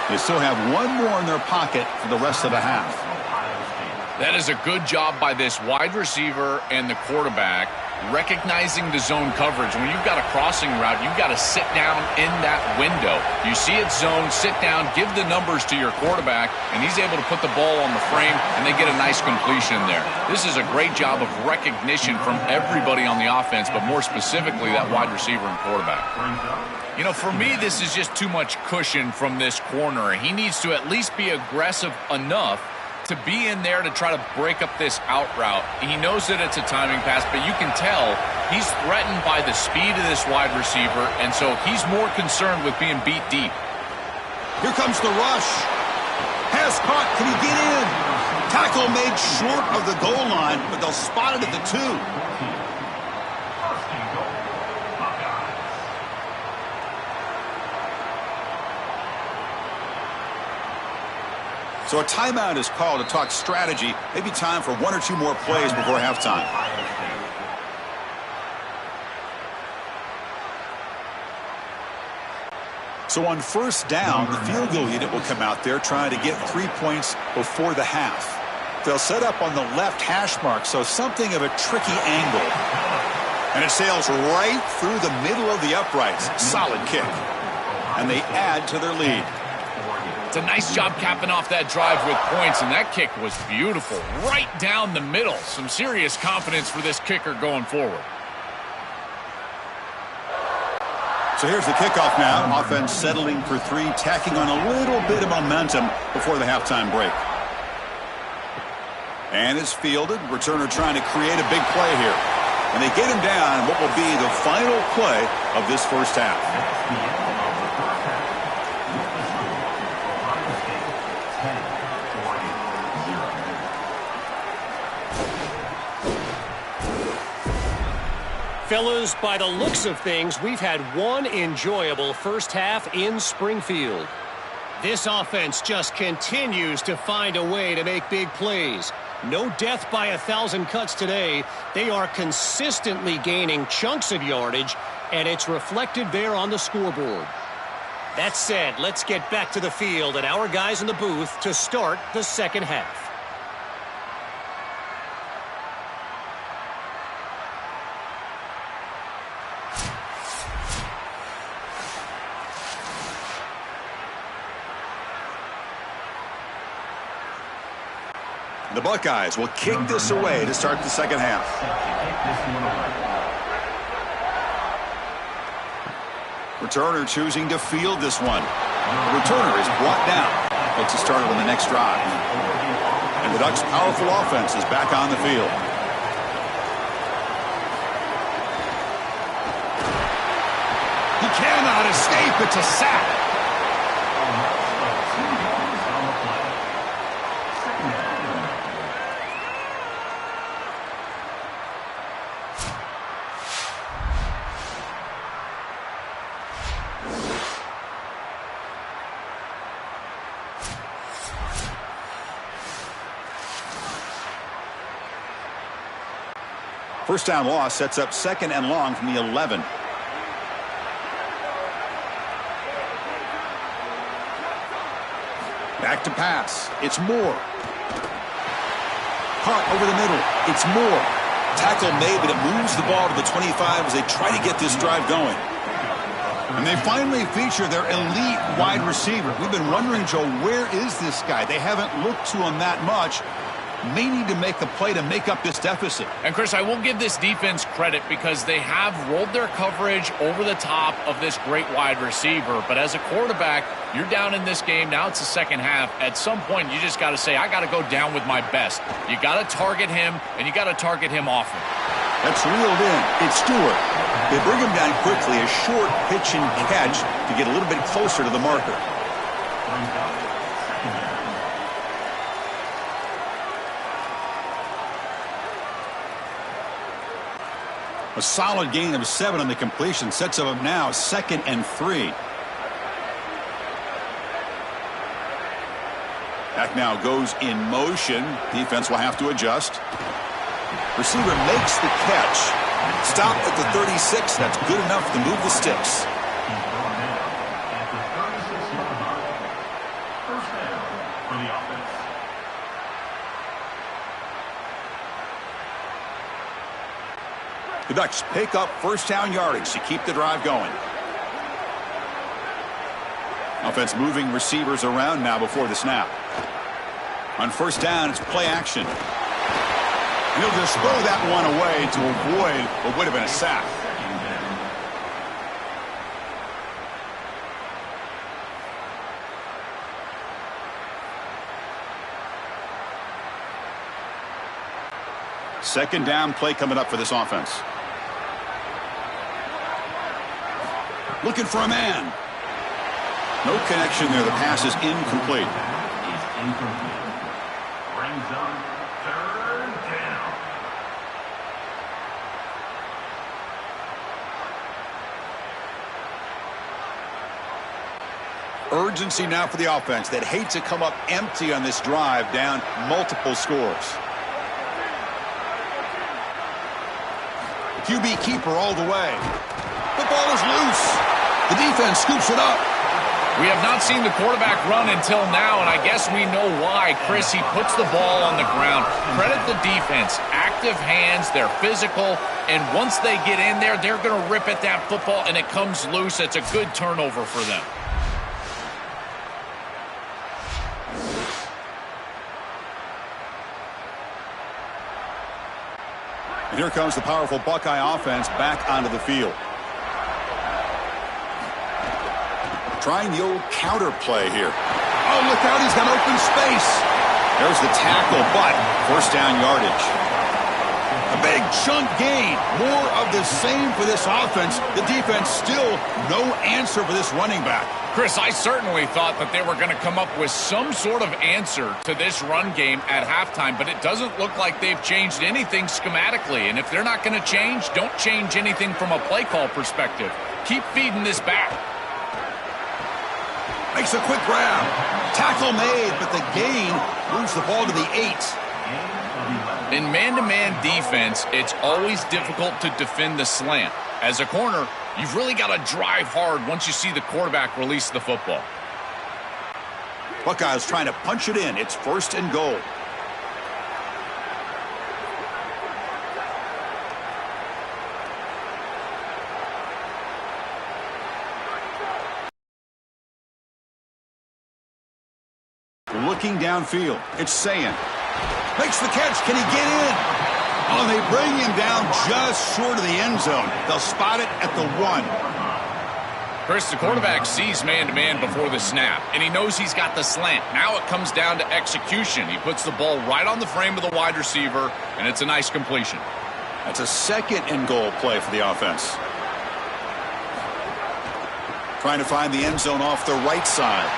Speaker 4: They still have 1 more in their pocket for the rest of the half.
Speaker 3: That is a good job by this wide receiver and the quarterback, recognizing the zone coverage. When you've got a crossing route, you've got to sit down in that window. You see it's zone, sit down, give the numbers to your quarterback, and he's able to put the ball on the frame, and they get a nice completion there. This is a great job of recognition from everybody on the offense, but more specifically that wide receiver and quarterback. You know, for me, this is just too much cushion from this corner. He needs to at least be aggressive enough to be in there to try to break up this out route. He knows that it's a timing pass, but you can tell he's threatened by the speed of this wide receiver, and so he's more concerned with being beat deep.
Speaker 4: Here comes the rush. Pass caught. Can he get in? Tackle made short of the goal line, but they'll spot it at the 2. So a timeout is called to talk strategy. Maybe time for 1 or 2 more plays before halftime. So on 1st down, the field goal unit will come out there trying to get 3 points before the half. They'll set up on the left hash mark, so something of a tricky angle. And it sails right through the middle of the uprights. Solid kick. And they add to their lead.
Speaker 3: It's a nice job capping off that drive with points, and that kick was beautiful. Right down the middle. Some serious confidence for this kicker going forward.
Speaker 4: So here's the kickoff now. Offense settling for 3, tacking on a little bit of momentum before the halftime break. And it's fielded. Returner trying to create a big play here. And they get him down what will be the final play of this first half.
Speaker 5: Fellas, by the looks of things, we've had one enjoyable first half in Springfield. This offense just continues to find a way to make big plays. No death by 1,000 cuts today. They are consistently gaining chunks of yardage, and it's reflected there on the scoreboard. That said, let's get back to the field and our guys in the booth to start the second half.
Speaker 4: The Buckeyes will kick this away to start the second half. Returner choosing to field this one. The returner is brought down. Gets it started on the next drive. And the Ducks' powerful offense is back on the field. He cannot escape. It's a sack. First down loss sets up second and long from the 11. Back to pass. It's Moore. Caught over the middle. It's Moore. Tackle made, but it moves the ball to the 25 as they try to get this drive going. And they finally feature their elite wide receiver. We've been wondering, Joe, where is this guy? They haven't looked to him that much. May need to make a play to make up this deficit.
Speaker 3: And, Chris, I will give this defense credit because they have rolled their coverage over the top of this great wide receiver. But as a quarterback, you're down in this game. Now it's the second half. At some point, you just got to say, I got to go down with my best. You got to target him, and you got to target him often.
Speaker 4: That's reeled in. It's Stewart. They bring him down quickly. A short pitch and catch to get a little bit closer to the marker. A solid gain of 7 on the completion sets them up now 2nd and 3. Back now goes in motion. Defense will have to adjust. Receiver makes the catch. Stopped at the 36. That's good enough to move the sticks. The Ducks pick up first down yardage to keep the drive going. Offense moving receivers around now before the snap. On first down, it's play action. And he'll just throw that one away to avoid what would have been a sack. Second down play coming up for this offense. Looking for a man. No connection there. The pass is incomplete.
Speaker 6: Brings up third down.
Speaker 4: Urgency now for the offense that hate to come up empty on this drive, down multiple scores. QB keeper all the way. The ball is loose. The defense scoops it up.
Speaker 3: We have not seen the quarterback run until now, and I guess we know why. Chris, he puts the ball on the ground. Credit the defense. Active hands, they're physical, and once they get in there, they're going to rip at that football, and it comes loose. It's a good turnover for them.
Speaker 4: And here comes the powerful Buckeye offense back onto the field. Trying the old counter play here. Oh, look out, he's got open space. There's the tackle, but first down yardage. A big chunk gain. More of the same for this offense. The defense still no answer for this running back.
Speaker 3: Chris, I certainly thought that they were going to come up with some sort of answer to this run game at halftime, but it doesn't look like they've changed anything schematically. And if they're not going to change, don't change anything from a play call perspective. Keep feeding this back.
Speaker 4: Makes a quick grab. Tackle made, but the gain moves the ball to the 8.
Speaker 3: In man-to-man defense, it's always difficult to defend the slant. As a corner, you've really got to drive hard once you see the quarterback release the football.
Speaker 4: Buckeyes trying to punch it in. It's first and goal. Looking downfield, it's Sayin. Makes the catch. Can he get in? Oh, they bring him down just short of the end zone. They'll spot it at the 1.
Speaker 3: Chris, the quarterback sees man-to-man before the snap, and he knows he's got the slant. Now it comes down to execution. He puts the ball right on the frame of the wide receiver, and it's a nice completion.
Speaker 4: That's a second and goal play for the offense. Trying to find the end zone off the right side.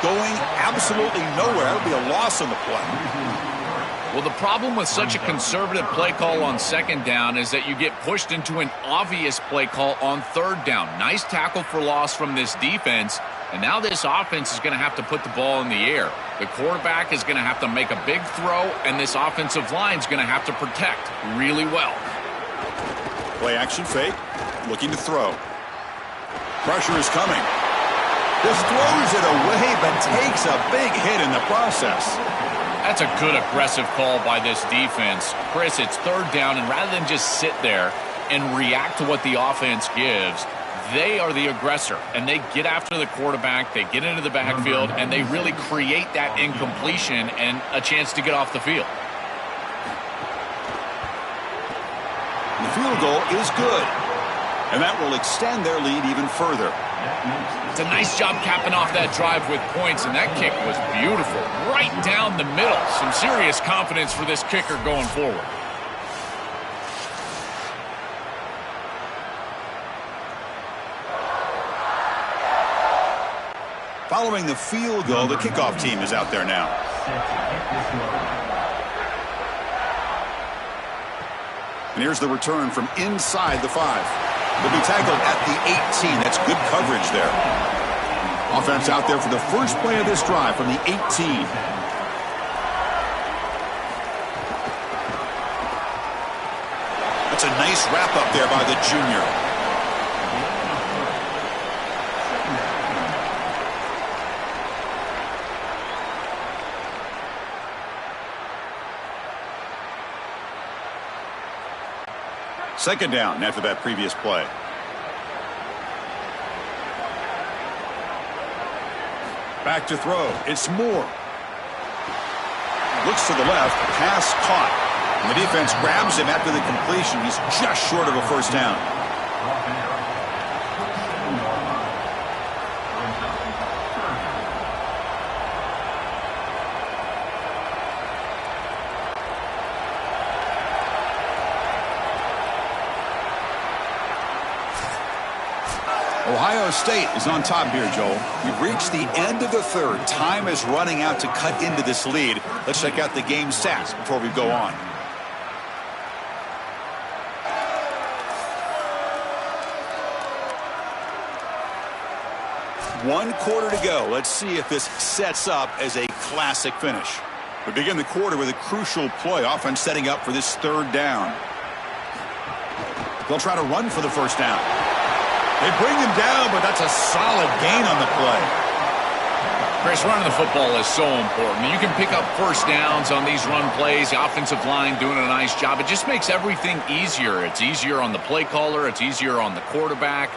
Speaker 4: Going absolutely nowhere. That'll be a loss on the play.
Speaker 3: Well, the problem with such a conservative play call on second down is that you get pushed into an obvious play call on third down. Nice tackle for loss from this defense, and now this offense is going to have to put the ball in the air. The quarterback is going to have to make a big throw, and this offensive line is going to have to protect really well.
Speaker 4: Play action fake, looking to throw. Pressure is coming. Just throws it away, but takes a big hit in the process.
Speaker 3: That's a good aggressive call by this defense. Chris, it's third down, and rather than just sit there and react to what the offense gives, they are the aggressor, and they get after the quarterback, they get into the backfield, and they really create that incompletion and a chance to get off the field.
Speaker 4: The field goal is good, and that will extend their lead even further.
Speaker 3: It's a nice job capping off that drive with points, and that kick was beautiful. Right down the middle. Some serious confidence for this kicker going forward.
Speaker 4: Following the field goal, the kickoff team is out there now. And here's the return from inside the 5. They'll be tackled at the 18. That's good coverage there. Offense out there for the first play of this drive from the 18. That's a nice wrap up there by the junior. Second down after that previous play. Back to throw. It's Moore. Looks to the left. Pass caught. And the defense grabs him after the completion. He's just short of a first down. Ohio State is on top here, Joel. We've reached the end of the third. Time is running out to cut into this lead. Let's check out the game stats before we go on. One quarter to go. Let's see if this sets up as a classic finish. We begin the quarter with a crucial play. Offense setting up for this third down. They'll try to run for the first down. They bring him down, but that's a solid gain on the play.
Speaker 3: Chris, running the football is so important. You can pick up first downs on these run plays. The offensive line doing a nice job. It just makes everything easier. It's easier on the play caller. It's easier on the quarterback.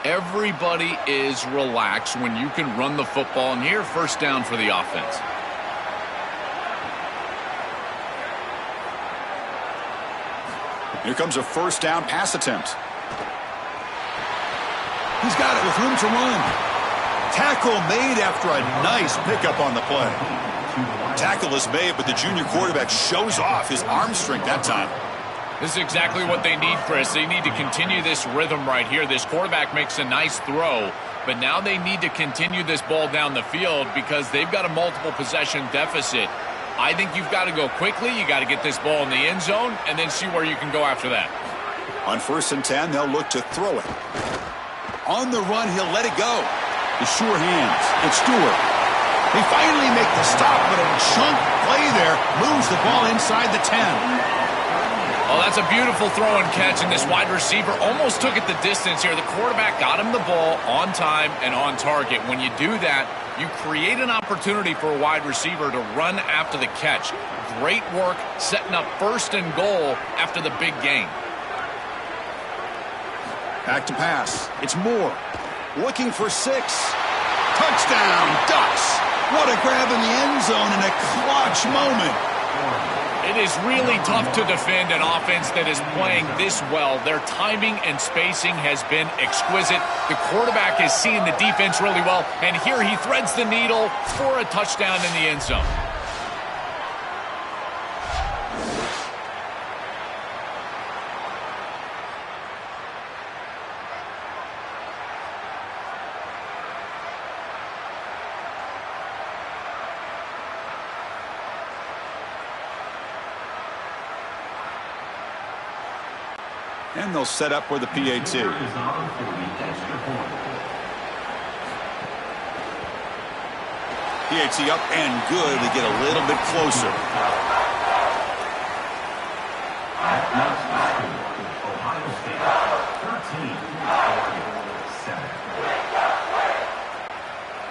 Speaker 3: Everybody is relaxed when you can run the football. And here, first down for the offense.
Speaker 4: Here comes a first down pass attempt. He's got it with room to run. Tackle made after a nice pickup on the play. Tackle is made, but the junior quarterback shows off his arm strength that time.
Speaker 3: This is exactly what they need, Chris. They need to continue this rhythm right here. This quarterback makes a nice throw, but now they need to continue this ball down the field because they've got a multiple possession deficit. I think you've got to go quickly. You got to get this ball in the end zone and then see where you can go after that.
Speaker 4: On 1st and 10, they'll look to throw it. On the run, he'll let it go. The sure hands. It's Stewart. They finally make the stop, but a chunk play there moves the ball inside the 10.
Speaker 3: Oh, that's a beautiful throw and catch, and this wide receiver almost took it the distance here. The quarterback got him the ball on time and on target. When you do that, you create an opportunity for a wide receiver to run after the catch. Great work setting up 1st and goal after the big gain.
Speaker 4: Back to pass. It's Moore. Looking for 6. Touchdown, Ducks. What a grab in the end zone in a clutch moment.
Speaker 3: It is really tough to defend an offense that is playing this well. Their timing and spacing has been exquisite. The quarterback is seeing the defense really well, and here he threads the needle for a touchdown in the end zone.
Speaker 4: And they'll set up for the PAT. PAT up and good to get a little bit closer.
Speaker 6: Ohio State,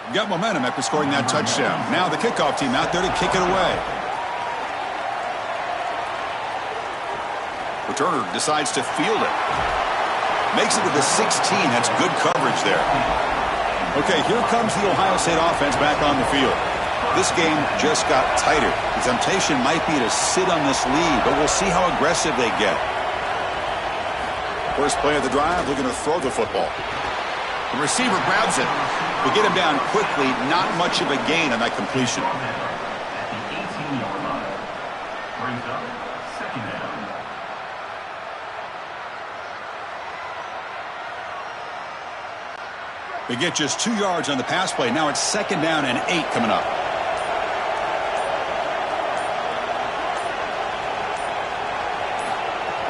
Speaker 6: 13-7.
Speaker 4: Got momentum after scoring that touchdown. Now the kickoff team out there to kick it away. Returner decides to field it. Makes it to the 16. That's good coverage there. Okay, here comes the Ohio State offense back on the field. This game just got tighter. The temptation might be to sit on this lead, but we'll see how aggressive they get. First play of the drive, looking to throw the football. The receiver grabs it. They get him down quickly. Not much of a gain on that completion.
Speaker 6: At the 18-yard line. Brings up second down.
Speaker 4: They get just 2 yards on the pass play. Now it's second down and 8 coming up.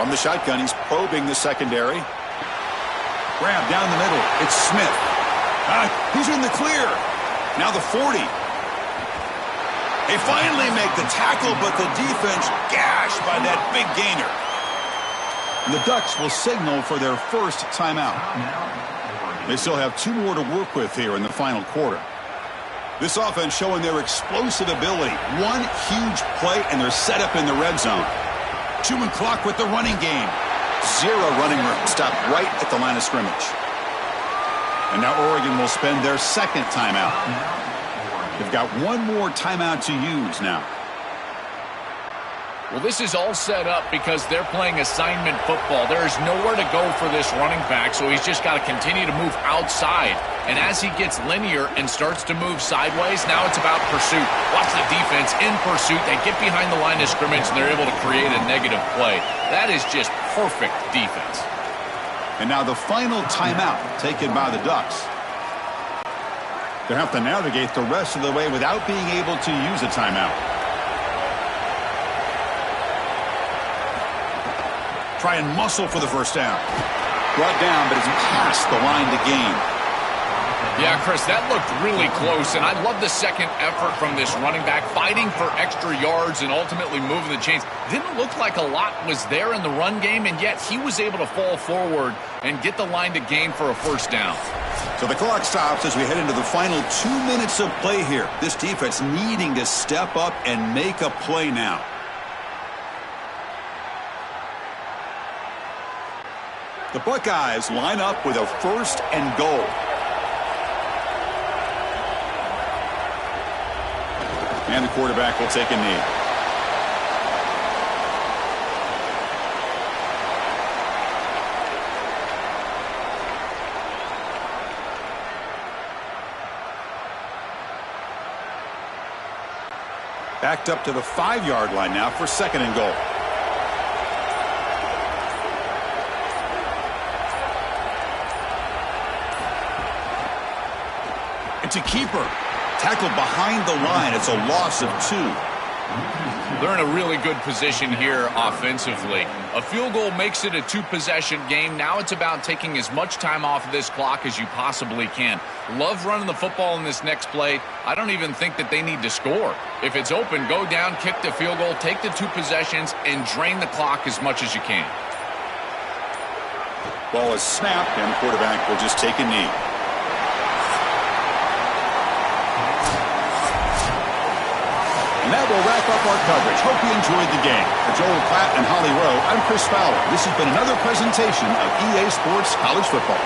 Speaker 4: From the shotgun, he's probing the secondary. Grab down the middle. It's Smith. He's in the clear. Now the 40. They finally make the tackle, but the defense gashed by that big gainer. And the Ducks will signal for their first timeout. They still have 2 more to work with here in the final quarter. This offense showing their explosive ability. One huge play, and they're set up in the red zone. 2-man clock with the running game. 0 running room. Stopped right at the line of scrimmage. And now Oregon will spend their second timeout. They've got 1 more timeout to use now.
Speaker 3: Well, this is all set up because they're playing assignment football. There is nowhere to go for this running back, so he's just got to continue to move outside. And as he gets linear and starts to move sideways, now it's about pursuit. Watch the defense in pursuit. They get behind the line of scrimmage, and they're able to create a negative play. That is just perfect defense.
Speaker 4: And now the final timeout taken by the Ducks. They have to navigate the rest of the way without being able to use a timeout. Try and muscle for the first down. Brought down, but it's past the line to gain.
Speaker 3: Yeah, Chris, that looked really close, and I love the second effort from this running back, fighting for extra yards and ultimately moving the chains. Didn't look like a lot was there in the run game, and yet he was able to fall forward and get the line to gain for a first down.
Speaker 4: So the clock stops as we head into the final 2 minutes of play here. This defense needing to step up and make a play now. The Buckeyes line up with a first and goal. And the quarterback will take a knee. Backed up to the 5-yard line now for second and goal. It's a keeper. Tackled behind the line. It's a loss of 2.
Speaker 3: They're in a really good position here offensively. A field goal makes it a 2-possession game. Now it's about taking as much time off of this clock as you possibly can. Love running the football in this next play. I don't even think that they need to score. If it's open, go down, kick the field goal, take the 2 possessions, and drain the clock as much as you can.
Speaker 4: Ball is snapped, and the quarterback will just take a knee. And that will wrap up our coverage. Hope you enjoyed the game. For Joel Klatt and Holly Rowe, I'm Chris Fowler. This has been another presentation of EA Sports College Football.